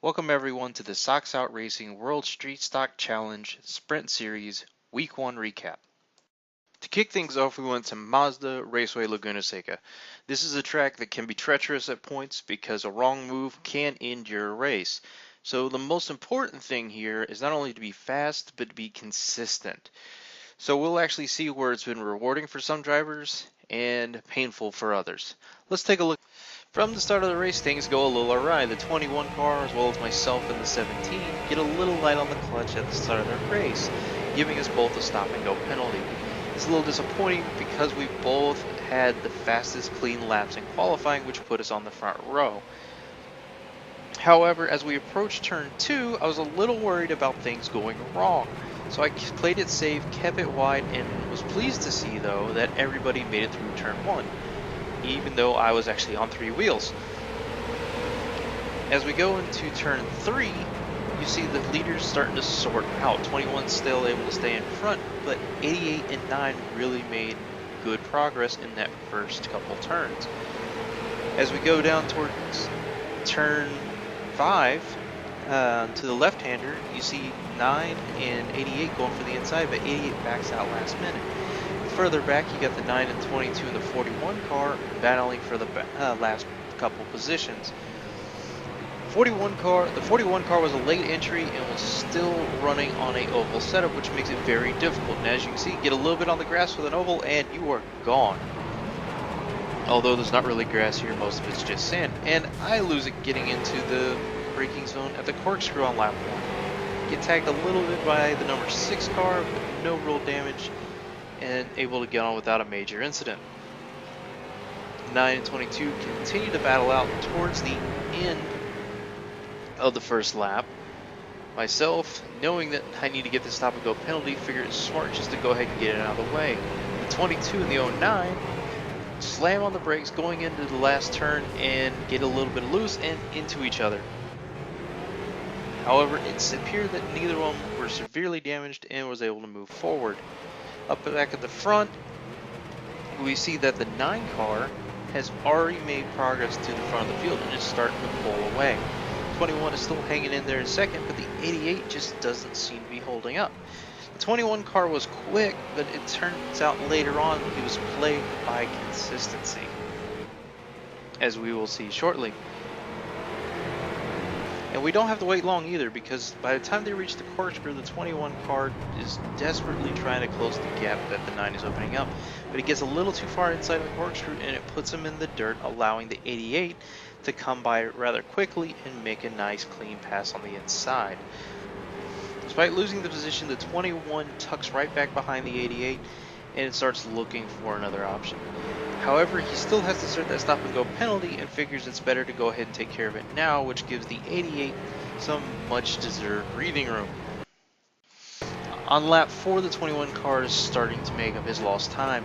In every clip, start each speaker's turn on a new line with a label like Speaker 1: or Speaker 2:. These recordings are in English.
Speaker 1: Welcome everyone to the Socks Out Racing World Street Stock Challenge Sprint Series Week 1 recap. To kick things off, we went to Mazda Raceway Laguna Seca. This is a track that can be treacherous at points because a wrong move can end your race. So the most important thing here is not only to be fast, but to be consistent. So we'll actually see where it's been rewarding for some drivers and painful for others. Let's take a look. From the start of the race, things go a little awry. The 21 car, as well as myself in the 17, get a little light on the clutch at the start of the race, giving us both a stop and go penalty. It's a little disappointing because we both had the fastest clean laps in qualifying, which put us on the front row. However, as we approached turn 2, I was a little worried about things going wrong. So I played it safe, kept it wide, and was pleased to see, though, that everybody made it through turn 1. Even though I was actually on 3 wheels. As we go into turn 3, you see the leaders starting to sort out. 21 still able to stay in front, but 88 and 9 really made good progress in that first couple turns. As we go down towards turn 5, to the left-hander, you see 9 and 88 going for the inside, but 88 backs out last minute. Further back, you got the 9 and 22 in the 41 car battling for the last couple positions. The 41 car was a late entry and was still running on an oval setup, which makes it very difficult. And as you can see, get a little bit on the grass with an oval and you are gone. Although there's not really grass here, most of it's just sand. And I lose it getting into the braking zone at the corkscrew on lap 1. Get tagged a little bit by the number 6 car, but no real damage, and able to get on without a major incident. 9 and 22 continue to battle out towards the end of the first lap. Myself, knowing that I need to get the stop and go penalty, figured it's smart just to go ahead and get it out of the way. The 22 and the 09 slam on the brakes going into the last turn and get a little bit loose and into each other. However, it appeared that neither of them were severely damaged and was able to move forward. Up back at the front, we see that the 9 car has already made progress to the front of the field and is starting to pull away. 21 is still hanging in there in second, but the 88 just doesn't seem to be holding up. The 21 car was quick, but it turns out later on he was plagued by consistency, as we will see shortly. And we don't have to wait long either, because by the time they reach the corkscrew, the 21 car is desperately trying to close the gap that the 9 is opening up. But he gets a little too far inside of the corkscrew and it puts him in the dirt, allowing the 88 to come by rather quickly and make a nice clean pass on the inside. Despite losing the position, the 21 tucks right back behind the 88 and it starts looking for another option. However, he still has to start that stop and go penalty and figures it's better to go ahead and take care of it now, which gives the 88 some much deserved breathing room. On lap 4, the 21 car is starting to make up his lost time.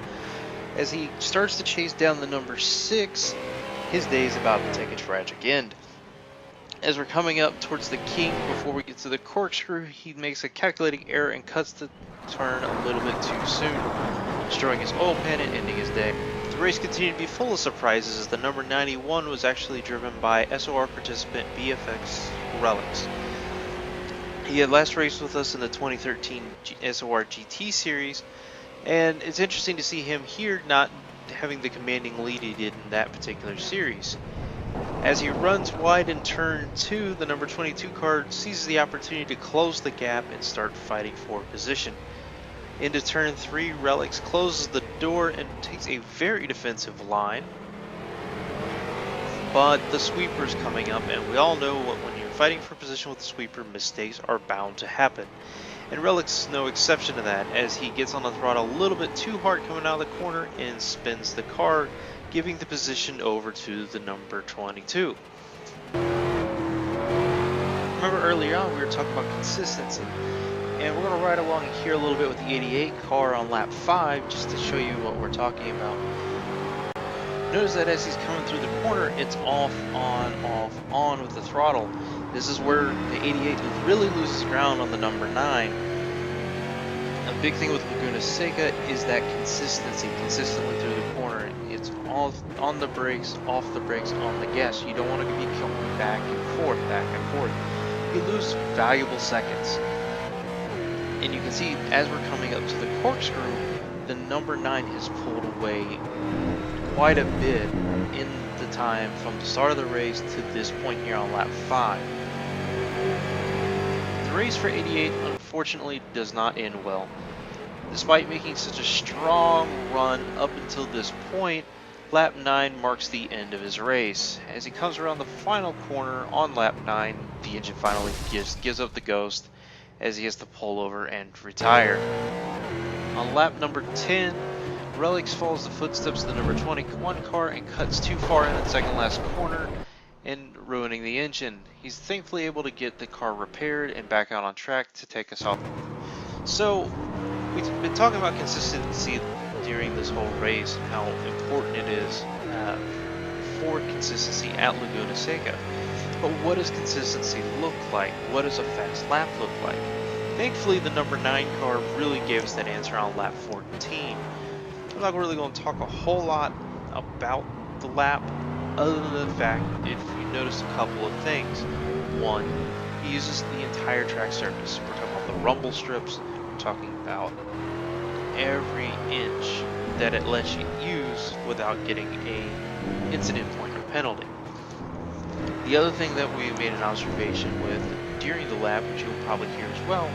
Speaker 1: As he starts to chase down the number 6, his day is about to take a tragic end. As we're coming up towards the king before we get to the corkscrew, he makes a calculating error and cuts the turn a little bit too soon, destroying his oil pan and ending his day. The race continued to be full of surprises as the number 91 was actually driven by SOR participant BFX Relics. He had last raced with us in the 2013 SOR GT series, and it's interesting to see him here not having the commanding lead he did in that particular series. As he runs wide in turn 2, the number 22 car seizes the opportunity to close the gap and start fighting for position. Into turn 3, Relics closes the door and takes a very defensive line. But the sweeper's coming up, and we all know when you're fighting for position with the sweeper, mistakes are bound to happen. And Relics is no exception to that, as he gets on the throttle a little bit too hard coming out of the corner and spins the car, giving the position over to the number 22. Remember earlier on we were talking about consistency. And we're going to ride along here a little bit with the 88 car on lap 5 just to show you what we're talking about. Notice that as he's coming through the corner, it's off, on with the throttle. This is where the 88 really loses ground on the number 9. A big thing with Laguna Seca is that consistency, consistently through the corner. It's on the brakes, off the brakes, on the gas. You don't want to be going back and forth, back and forth. You lose valuable seconds. And you can see as we're coming up to the corkscrew, the number 9 has pulled away quite a bit in the time from the start of the race to this point here on lap 5. The race for 88 unfortunately does not end well. Despite making such a strong run up until this point, lap 9 marks the end of his race. As he comes around the final corner on lap 9, the engine finally gives up the ghost as he has to pull over and retire. On lap number 10, Relics follows the footsteps of the number 21 car and cuts too far in that second last corner and ruining the engine. He's thankfully able to get the car repaired and back out on track to take us off. So, we've been talking about consistency during this whole race and how important it is for consistency at Laguna Seca. But what does consistency look like? What does a fast lap look like? Thankfully, the number 9 car really gave us that answer on lap 14. I'm not really going to talk a whole lot about the lap, other than the fact if you notice a couple of things. One, he uses the entire track surface. We're talking about the rumble strips. We're talking about every inch that it lets you use without getting a incident point or penalty. The other thing that we made an observation with during the lap, which you'll probably hear as well,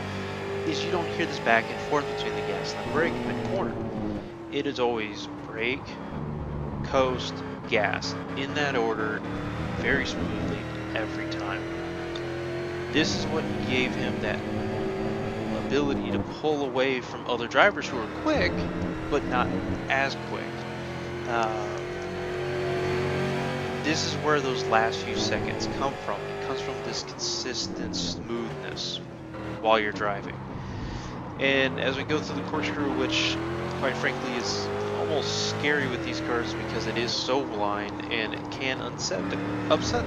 Speaker 1: is you don't hear this back and forth between the gas and the brake mid-corner. It is always brake, coast, gas, in that order, very smoothly every time. This is what gave him that ability to pull away from other drivers who are quick, but not as quick. This is where those last few seconds come from. It comes from this consistent smoothness while you're driving. And as we go through the corkscrew, which quite frankly is almost scary with these cars because it is so blind and it can upset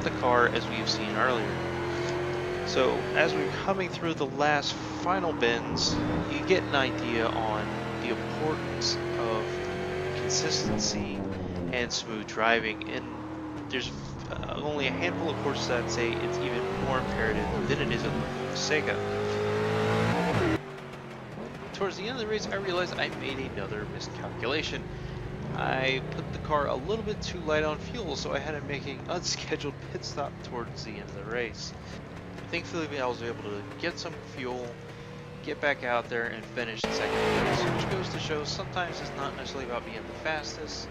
Speaker 1: the car, as we've seen earlier. So as we're coming through the last final bends, you get an idea on the importance of consistency and smooth driving. And there's only a handful of courses that say it's even more imperative than it is at Laguna Seca. Towards the end of the race, I realized I made another miscalculation. I put the car a little bit too light on fuel, so I had to make an unscheduled pit stop towards the end of the race. Thankfully, I was able to get some fuel, get back out there, and finish the second race, which goes to show sometimes it's not necessarily about being the fastest,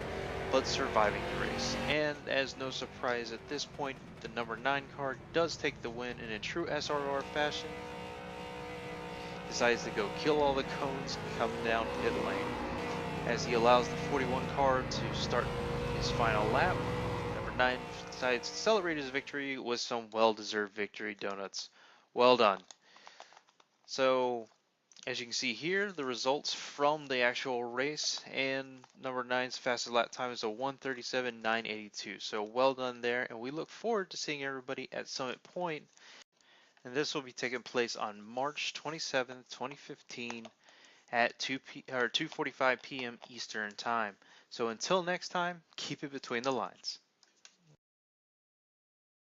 Speaker 1: but surviving the race. And as no surprise at this point, the number 9 car does take the win in a true SRR fashion. Decides to go kill all the cones and come down pit lane, as he allows the 41 car to start his final lap. Number 9 decides to celebrate his victory with some well-deserved victory donuts. Well done. So, as you can see here, the results from the actual race, and number 9's fastest lap time is a 1:37.982. So well done there, and we look forward to seeing everybody at Summit Point. And this will be taking place on March 27th, 2015 at 2:45 p.m. Eastern Time. So until next time, keep it between the lines.